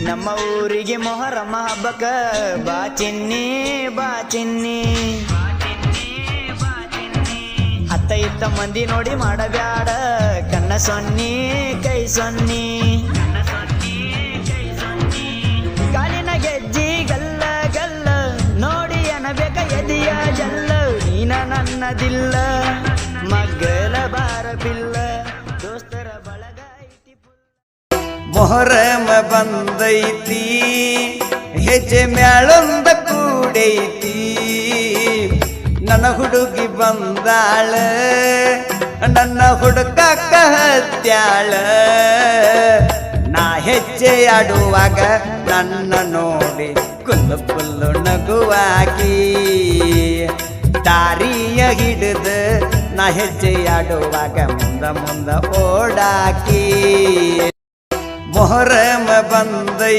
ನಮ್ಮ ಊರಿಗೆ ಮೊಹರಮ್ಮ ಹಬ್ಬಕ್ಕ ಬಾ ಚಿನ್ನಿ ಬಾ ಚಿನ್ನಿ ಅತ್ತ ಇತ್ತ ಮಂದಿ ನೋಡಿ ಮಾಡಬ್ಯಾಡ ಕಣ್ಣ ಸೊನ್ನಿ ಕೈ ಸೊನ್ನಿ ಕಾಲಿನ ಗೆಜ್ಜಿ ಗಲ್ಲ ಗಲ್ಲ ನೋಡಿ ಅನಬೇಕ ಎದಿಯ ಜಲ್ಲ ನೀನ ನನ್ನದಿಲ್ಲ ಮಗ್ಗಲ ಬಾರ ಪಿಲ್ಲ ದೋಸ್ತರ ಬಳಗ ಮೊಹರಮ ಬಂದೈತಿ ಹೆಜ್ಜೆ ಮ್ಯಾಳೊಂದ ಕೂಡೈತಿ ನನ್ನ ಹುಡುಗಿ ಬಂದಾಳ ನನ್ನ ಹುಡುಕಾಕ ಹತ್ಯಾಳ ನಾ ಹೆಜ್ಜೆ ಆಡುವಾಗ ನನ್ನ ನೋಡಿ ಕುಲ್ಲು ಕುಲ್ಲು ನಗುವಾಗಿ ದಾರಿಯ ಹಿಡಿದು ನಾ ಹೆಜ್ಜೆ ಆಡುವಾಗ ಮುಂದ ಮುಂದ ಓಡಾಕಿ ಮೊಹರಮ ಬಂದೈ